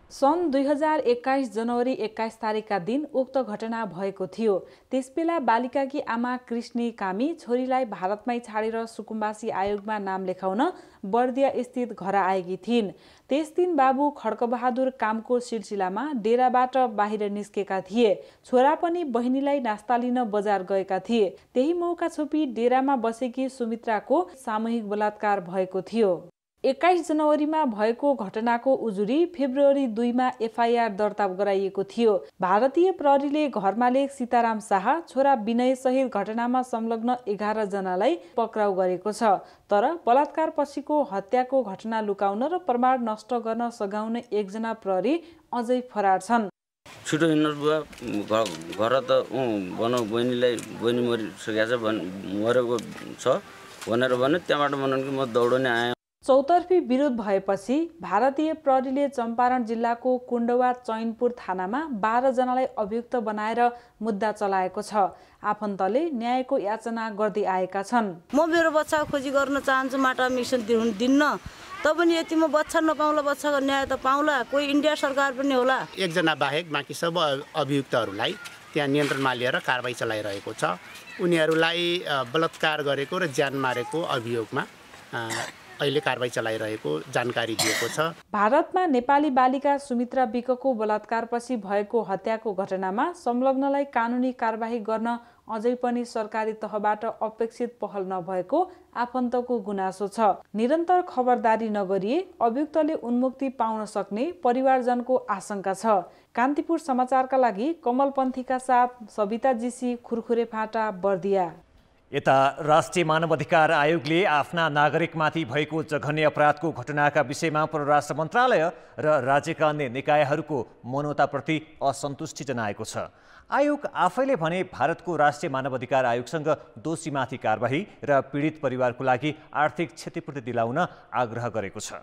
सन् 2021 जनवरी 21 तारिकका दिन उक्त घटना भएको थियो। त्यसबेला बालिकाकी आमा कृष्णी कामी छोरीलाई भारतमै छाडेर सुकुम्बासी आयोगमा नाम लेखाउन बर्दिया स्थित घर आएकी थिइन्। त्यस दिन बाबु खड्कबहादुर कामको सिलसिलामा डेराबाट बाहिर निस्केका थिए। छोरा पनि बहिनीलाई नास्ता लिन बजार गएका थिए। त्यही मौका छोपी डेरामा बसेकी सुमित्राको सामूहिक बलात्कार भएको थियो। 21 जनवरीमा भएको घटनाको उजुरी फेब्रुअरी 2 मा एफआईआर दर्ता गराइएको थियो। भारतीय प्रहरीले घर मालिक सीताराम शाह, छोरा विनय सहित घटनामा संलग्न 11 जनालाई पक्राउ गरेको छ। तर बलात्कार पछिको हत्याको घटना लुकाउन र प्रमाण नष्ट गर्न सघाउने 1 जना प्रहरी अझै फरार छन्। छिटो हिँड्नु बुवा, घर त बहिनी मरिसकेको छ, मरेको छ भनेर भन्यो। त्यहाँबाट भन्नु कि म दौडने आएँ। चौतर्फी विरोध भएपछि भारतीय प्रहरीले चम्पारण जिल्लाको कुण्डवा चैनपुर थानामा 12 जनालाई अभियुक्त बनाएर मुद्दा चलाएको छ। आफन्तले न्यायको याचना गर्दै आएका छन्। म मेरो बच्चाको खोजी गर्न चाहन्छु, माटा मिसन दिन्न, तपनि यति म बच्चा नपाउला, बच्चाको न्याय त पाउला, कोही इन्डिया सरकार पनि होला। 1 जना बाहेक बाँकी सब अभियुक्तहरूलाई त्यहाँ नियन्त्रणमा लिएर कारबाही चलाइरहेको छ। उनीहरूलाई बलात्कार गरेको र ज्यान मारेको अभियोगमा अहिले कारबाही चलाइरहेको जानकारी दिएको छ। भारतमा नेपाली बालिका सुमित्रा विकको बलात्कारपछि भएको हत्याको घटनामा संलग्नलाई कानुनी कारबाही गर्न अझै पनि सरकारी तहबाट अपेक्षित पहल नभएको आफन्तको गुनासो छ। निरन्तर खबरदारी नगरिए अभियुक्तले उन्मुक्ति पाउन सक्ने परिवारजनको आशंका छ। कान्तिपुर समाचारका लागि कमलपन्थीका साथ सविता जीसी, खुरखुरे फाटा, बर्दिया। यता राष्ट्रिय मानवाधिकार आयोगले आफ्ना नागरिकमाथि भएको जघन्य अपराधको घटनाका विषयमा परराष्ट्र मन्त्रालय र राज्यका अन्य निकायहरूको मौनताप्रति असन्तुष्टि जनाएको छ। आयोग आफैले भने भारतको राष्ट्रिय मानवाधिकार आयोगसँग दोषीमाथि कारबाही र पीडित परिवारको लागि आर्थिक क्षतिपूर्ति दिलाउन आग्रह गरेको छ।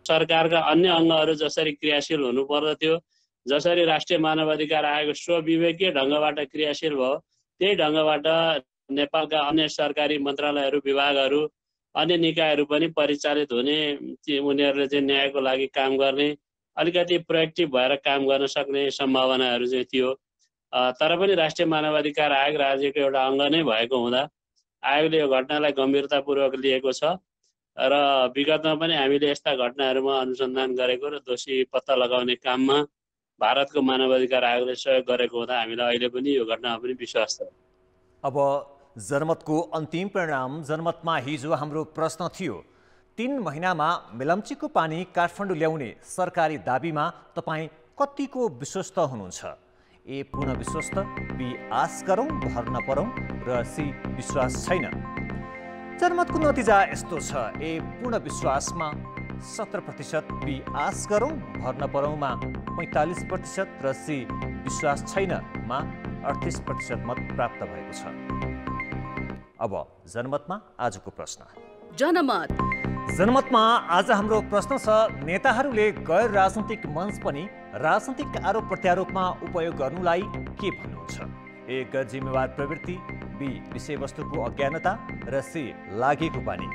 सरकारका अन्य अङ्गहरू जसरी क्रियाशील हुनु पर्दथ्यो, जसरी राष्ट्रिय मानवाधिकार आयोग स्वविवेकीय ढङ्गबाट क्रियाशील भयो, त्यही ढङ्गबाट नेपालका अन्य सरकारी मन्त्रालयहरू, विभागहरू, अन्य निकायहरू पनि परिचालित हुने, उनीहरूले चाहिँ न्यायको लागि काम गर्ने, अलिकति प्रोएक्टिभ भएर काम गर्न सक्ने सम्भावनाहरू चाहिँ थियो। तर पनि राष्ट्रिय मानवाधिकार आयोग राज्यको एउटा अङ्ग नै भएको हुँदा आयोगले यो घटनालाई गम्भीरतापूर्वक लिएको छ र विगतमा पनि हामीले यस्ता घटनाहरूमा अनुसन्धान गरेको र दोषी पत्ता लगाउने काममा भारतको मानवाधिकार आयोगले सहयोग गरेको हुँदा हामीलाई अहिले पनि यो घटनामा पनि विश्वास छ। अब जनमतको अन्तिम परिणाम। जनमतमा हिजो हाम्रो प्रश्न थियो, 3 महिनामा मेलम्चीको पानी काठमाडौँ ल्याउने सरकारी दाबीमा तपाईँ कतिको विश्वस्त हुनुहुन्छ? ए पूर्ण विश्वस्त, बी आश गरौँ भर नपरौँ र सी विश्वास छैन। जनमतको नतिजा यस्तो छ, ए पूर्ण विश्वासमा 70%, बी आश गरौँ भर नपरौँमा 45% र सी विश्वास छैनमा 38% मत प्राप्त भएको छ। अब जनमतमा आजको प्रश्न। जनमतमा आज हाम्रो प्रश्न छ, नेताहरूले गैर राजनीतिक मञ्च पनि राजनीतिक आरोप प्रत्यारोपमा उपयोग गर्नुलाई के भन्नुहुन्छ? ए गैर जिम्मेवार प्रवृत्ति, बी विषयवस्तुको अज्ञानता र सी लागेको बानी।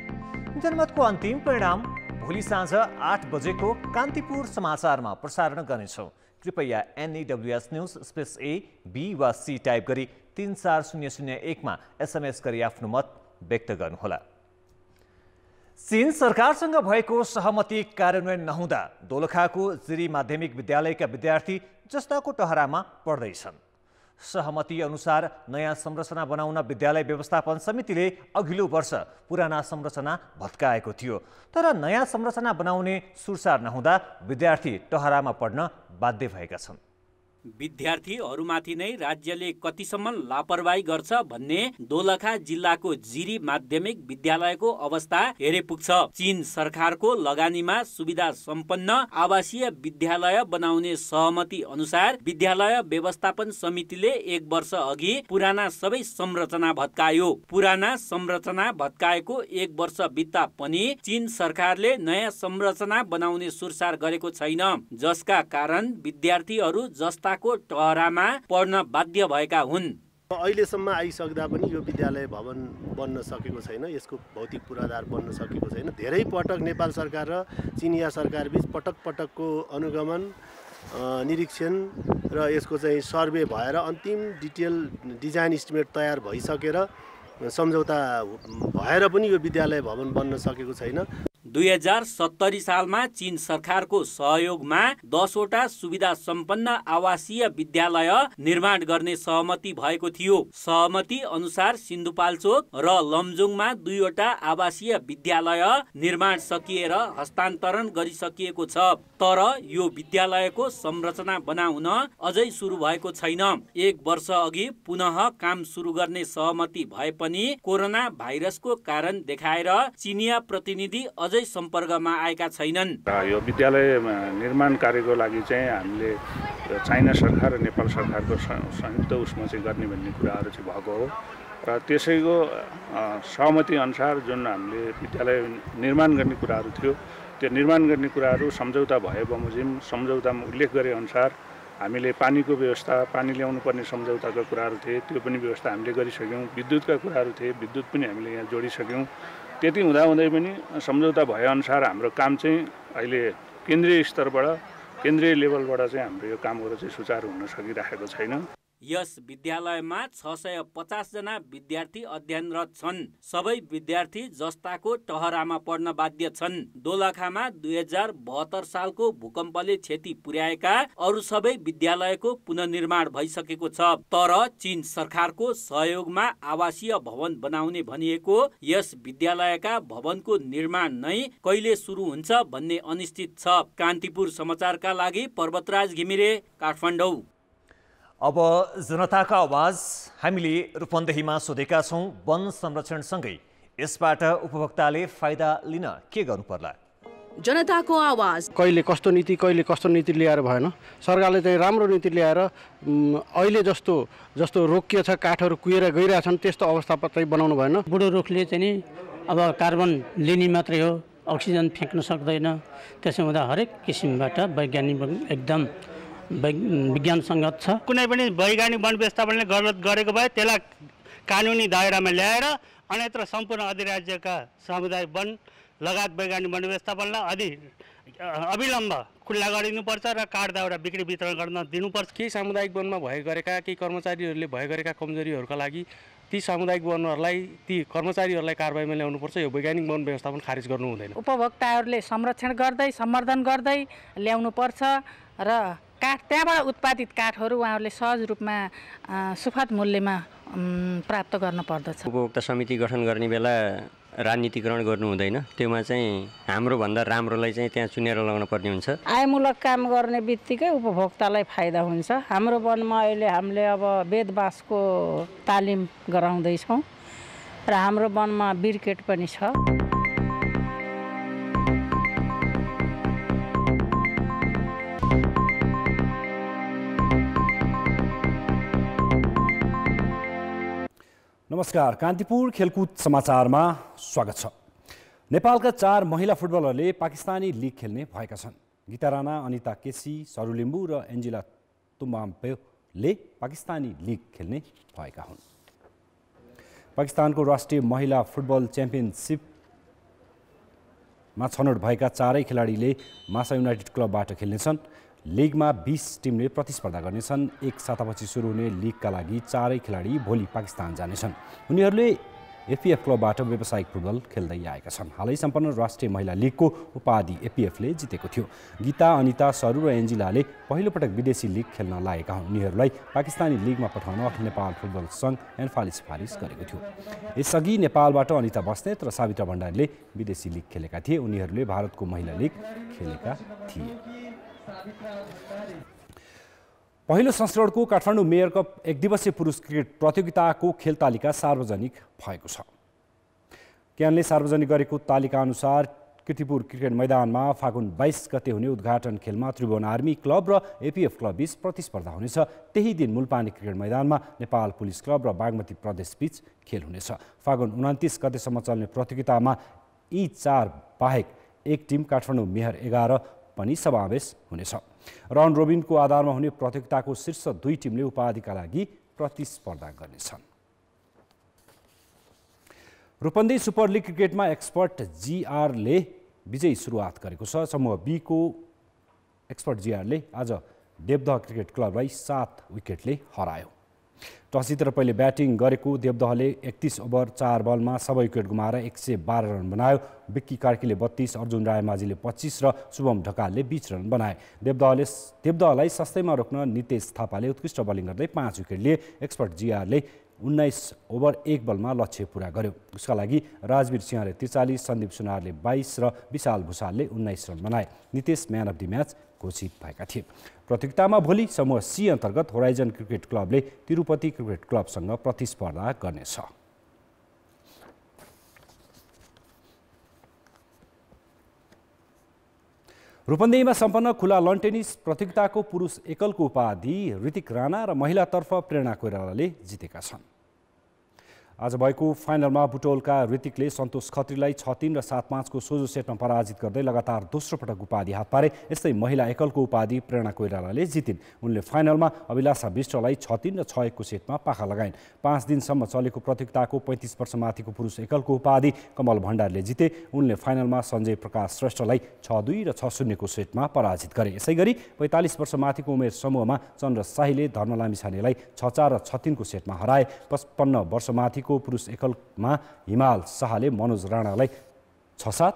जनमतको अन्तिम परिणाम भोलि साँझ 8 बजेको कान्तिपुर समाचारमा प्रसारण गर्नेछौँ। कृपया NEWS news space A, B वा C टाइप गरी 34001 SMS गरी आफ्नो मत व्यक्त गर्नुहोला। चीन सरकारसँग भएको सहमति कार्यान्वयन नहुँदा दोलखाको जिरी माध्यमिक विद्यालयका विद्यार्थी जस्ताको टहरामा पढ्दैछन्। सहमति अनुसार नयाँ संरचना बनाउन विद्यालय व्यवस्थापन समितिले अघिल्लो वर्ष पुराना संरचना भत्काएको थियो। तर नयाँ संरचना बनाउने सुरसार नहुँदा विद्यार्थी टहरामा पढ्न बाध्य भएका छन्। विद्यार्थीहरूमाथि नै राज्यले कतिसम्म लापरवाही गर्छ भन्ने दोलखा जिल्लाको जिरी माध्यमिक विद्यालयको अवस्था हेरे पुग्छ। चीन सरकारको लगानीमा सुविधा सम्पन्न आवासीय विद्यालय बनाउने सहमति अनुसार विद्यालय व्यवस्थापन समितिले 1 वर्ष अघि पुराना सबै संरचना भत्कायो। पुराना संरचना भत्काएको 1 वर्ष बित्दा पनि चीन सरकारले नयाँ संरचना बनाउने सुरसार गरेको छैन, जसका कारण विद्यार्थीहरू जस्ता को टहरामा पढ्न बाध्य भएका हुन्। अहिलेसम्म आइसक्दा पनि यो विद्यालय भवन बन्न सकेको छैन, यसको भौतिक पूर्वाधार बन्न सकेको छैन। धेरै पटक नेपाल सरकार र चिनिया सरकार बीच पटक पटकको अनुगमन, निरीक्षण र यसको चाहिँ सर्वे भएर अन्तिम डिटेल डिजाइन इस्टिमेट तयार भइसकेर सम्झौता भएर पनि यो विद्यालय भवन बन्न सकेको छैन। 2070 सालमा चीन सरकारको सहयोगमा 10 वटा सुविधा सम्पन्न आवासीय विद्यालय निर्माण गर्ने सहमति भएको थियो। सहमति अनुसार सिन्धुपाल्चोक र लमजुङमा 2 वटा आवासीय विद्यालय निर्माण सकिएर हस्तान्तरण गरिसकिएको छ। तर यो विद्यालयको संरचना बनाउन अझै सुरु भएको छैन। 1 वर्ष अघि पुनः काम सुरु गर्ने सहमति भए पनि कोरोना भाइरसको कारण देखाएर चिनिया प्रतिनिधि अझै सम्पर्कमा आएका छैनन्। यो विद्यालय निर्माण कार्यको लागि चाहिँ हामीले चाइना सरकार र नेपाल सरकारको संयुक्त उसमा चाहिँ गर्ने भन्ने कुराहरू चाहिँ भएको हो र त्यसैको सहमति अनुसार जुन हामीले विद्यालय निर्माण गर्ने कुराहरू थियो, त्यो निर्माण गर्ने कुराहरू सम्झौता भए बमोजिम सम्झौतामा उल्लेख गरे अनुसार हामीले पानीको व्यवस्था, पानी ल्याउनु पर्ने सम्झौताका कुराहरू थिए, त्यो पनि व्यवस्था हामीले गरिसक्यौँ। विद्युतका कुराहरू थिए, विद्युत पनि हामीले यहाँ जोडिसक्यौँ। त्यति हुँदाहुँदै पनि सम्झौता भएअनुसार हाम्रो काम चाहिँ अहिले केन्द्रीय स्तरबाट, केन्द्रीय लेभलबाट चाहिँ हाम्रो यो कामहरू चाहिँ सुचारू हुन सकिरहेको छैन। यस विद्यालयमा 650 जना विद्यार्थी अध्ययनरत छन्। सबै विद्यार्थी जस्ताको टहरामा पढ्न बाध्य छन्। दोलखामा 2072 सालको भूकम्पले क्षति पुर्याएका अरू सबै विद्यालयको पुनर्निर्माण भइसकेको छ। तर चीन सरकारको सहयोगमा आवासीय भवन बनाउने भनिएको यस विद्यालयका भवनको निर्माण नै कहिले सुरु हुन्छ भन्ने अनिश्चित छ। कान्तिपुर समाचारका लागि पर्वतराज घिमिरे, काठमाडौँ। अब जनताका आवाज हामीले रूपन्देहीमा सोधेका छौँ। वन संरक्षणसँगै यसबाट उपभोक्ताले फाइदा लिन के गर्नु पर्ला? जनताको आवाज। कहिले कस्तो नीति ल्याएर भएन। सरकारले चाहिँ राम्रो नीति ल्याएर अहिले जस्तो रोकिएको छ, काठहरू कुहिएर गइरहेछन्, त्यस्तो अवस्था चाहिँ बनाउनु भएन। बुढो रुखले चाहिँ नि अब कार्बन लिने मात्रै हो, अक्सिजन फ्याँक्न सक्दैन। त्यसो हुँदा हरेक किसिमबाट वैज्ञानिक एकदम विज्ञानसङ्गत छ। कुनै पनि वैज्ञानिक वन व्यवस्थापनले गलत गरेको भए त्यसलाई कानुनी दायरामा ल्याएर अन्यत्र सम्पूर्ण अधिराज्यका सामुदायिक वन लगायत वैज्ञानिक वन व्यवस्थापनलाई अविलम्ब खुल्ला गरिनुपर्छ र काठ दाउरा बिक्री वितरण गर्न दिनुपर्छ। केही सामुदायिक वनमा गरेका केही कर्मचारीहरूले गरेका कमजोरीहरूका लागि ती सामुदायिक वनहरूलाई, ती कर्मचारीहरूलाई कारबाहीमा ल्याउनुपर्छ। यो वैज्ञानिक वन व्यवस्थापन खारिज गर्नु हुँदैन। उपभोक्ताहरूले संरक्षण गर्दै, सम्वर्धन गर्दै ल्याउनुपर्छ र काठ, त्यहाँबाट उत्पादित काठहरू उहाँहरूले सहज रूपमा सुपथ मूल्यमा प्राप्त गर्न पर्दछ। उपभोक्ता समिति गठन गर्ने बेला राजनीतिकरण गर्नु हुँदैन। त्योमा चाहिँ हाम्रो भन्दा राम्रोलाई चाहिँ त्यहाँ चुनेर लगाउन पर्ने हुन्छ। आयमूलक काम गर्ने बित्तिकै उपभोक्तालाई फाइदा हुन्छ। हाम्रो वनमा अहिले हामीले अब वेद बाँसको तालिम गराउँदैछौँ र हाम्रो वनमा बिर्केट पनि छ। नमस्कार, कान्तिपुर खेलकुद समाचारमा स्वागत छ। नेपालका 4 महिला फुटबलरले पाकिस्तानी लिग खेल्ने भएका छन्। गीता राणा, अनिता केसी, सरू लिम्बू र एन्जिला तुम्बाम्पेले पाकिस्तानी लिग खेल्ने भएका हुन्। पाकिस्तानको राष्ट्रिय महिला फुटबल च्याम्पियनसिप छनौट भएका 4 खेलाडीले मासा युनाइटेड क्लबबाट खेल्नेछन्। लिगमा 20 टिमले प्रतिस्पर्धा गर्नेछन्। एक सातापछि सुरु हुने लिगका लागि 4 खेलाडी भोलि पाकिस्तान जानेछन्। उनीहरूले एपीएफ क्लबबाट व्यावसायिक फुटबल खेल्दै आएका छन्। हालै सम्पन्न राष्ट्रिय महिला लिगको उपाधि एपीएफले जितेको थियो। गीता, अनिता, सरू र एन्जिलाले पहिलोपटक विदेशी लिग खेल्न लागेका हुन्। उनीहरूलाई पाकिस्तानी लिगमा पठाउन अखिल नेपाल फुटबल सङ्घ एन्फाले सिफारिस गरेको थियो। यसअघि नेपालबाट अनिता बस्नेत र सावित्रा भण्डारीले विदेशी लिग खेलेका थिए। उनीहरूले भारतको महिला लिग खेलेका थिए। पहिलो संस्करणको काठमाडौँ मेयर कप एकदिवसीय पुरुष क्रिकेट प्रतियोगिताको खेल तालिका सार्वजनिक भएको छ। क्यानले सार्वजनिक गरेको तालिका अनुसार कीर्तिपुर क्रिकेट मैदानमा फागुन 22 गते हुने उद्घाटन खेलमा त्रिभुवन आर्मी क्लब र एपीएफ क्लब बीच प्रतिस्पर्धा हुनेछ। त्यही दिन मुलपानी क्रिकेट मैदानमा नेपाल पुलिस क्लब र बागमती प्रदेश बीच खेल हुनेछ। फागुन 29 गतेसम्म चल्ने प्रतियोगितामा यी 4 बाहेक एक टिम काठमाडौँ मेयर 11 पनि समावेश हुनेछ। राउन्ड रोबिनको आधारमा हुने प्रतियोगिताको शीर्ष 2 टिमले उपाधिका लागि प्रतिस्पर्धा गर्नेछन्। रूपन्देही सुपर लिग क्रिकेटमा एक्सपर्ट जीआरले विजयी सुरुवात गरेको छ। समूह बी को एक्सपर्ट जीआरले आज देवदह क्रिकेट क्लबलाई 7 विकेटले हरायो। टस जितेर पहिले ब्याटिङ गरेको देवदहले 31 ओभर 4 बलमा सबै विकेट गुमाएर 112 रन बनायो। विक्की कार्कीले 32, अर्जुन रायमाझीले 25 र शुभम ढकालले 20 रन बनाए। देवदहलाई सस्तैमा रोक्न नितेश थापाले उत्कृष्ट बलिङ गर्दै 5 विकेट लिए। एक्सपर्ट जीआरले 19 ओभर 1 बलमा लक्ष्य पुरा गर्यो। उसका लागि राजवीर सिंहले 43, सन्दीप सुनारले 22 र विशाल भूषालले 19 रन बनाए। Nitesh man of the match घोषित भएका थिए। प्रतियोगितामा भोलि समूह सी अन्तर्गत होराइजन क्रिकेट क्लबले तिरुपति क्रिकेट क्लबसँग प्रतिस्पर्धा गर्नेछ। रूपन्देहीमा सम्पन्न खुला लन टेनिस प्रतियोगिताको पुरुष एकलको उपाधि ऋतिक राणा र महिलातर्फ प्रेरणा कोइरालाले जितेका छन्। आज भएको फाइनलमा बुटोलका ऋतिकले सन्तोष खत्रीलाई 6-3 र 7-5 को सोझो सेटमा पराजित गर्दै लगातार दोस्रो पटक उपाधि हात पारे। यस्तै महिला एकलको उपाधि प्रेरणा कोइरालाले जितिन्। उनले फाइनलमा अभिलाषा विष्टलाई 6-3 र 6-1 को सेटमा पाखा लगाइन्। 5 दिनसम्म चलेको प्रतियोगिताको 35 वर्षमाथिको पुरुष एकलको उपाधि कमल भण्डारले जिते। उनले फाइनलमा सञ्जय प्रकाश श्रेष्ठलाई 6-2 र 6-0 को सेटमा पराजित गरे। यसैगरी 45 वर्षमाथिको उमेर समूहमा चन्द्र शाहीले धर्म लामिछानेलाई 6-4 र 6-3 को सेटमा हराए। 55 वर्षमाथि पुरुष एकलमा हिमाल शाहले मनोज राणालाई 6-7,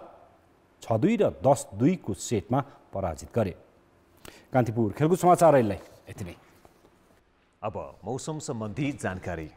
6-2 र 10-2 को सेटमा पराजित गरे। कान्तिपुर खेलकुद समाचार अहिले यति नै। अब मौसम सम्बन्धी जानकारी।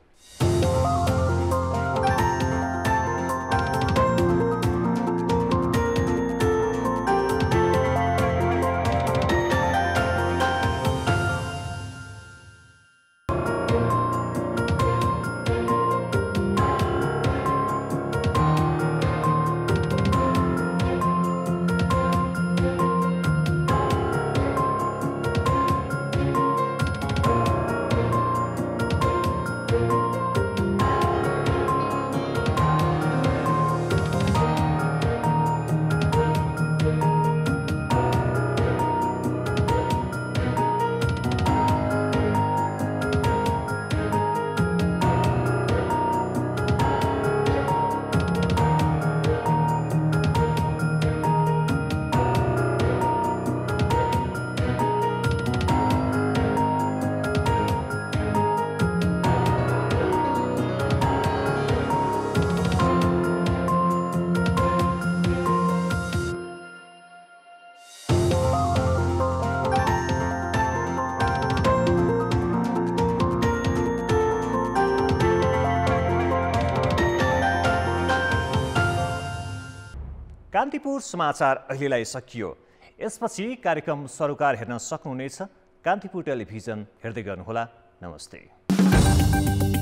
कान्तिपुर समाचार अहिलेलाई सकियो। यसपछि कार्यक्रम सरोकार हेर्न सक्नुहुनेछ। कान्तिपुर टेलिभिजन हेर्दै गर्नुहोला। नमस्ते।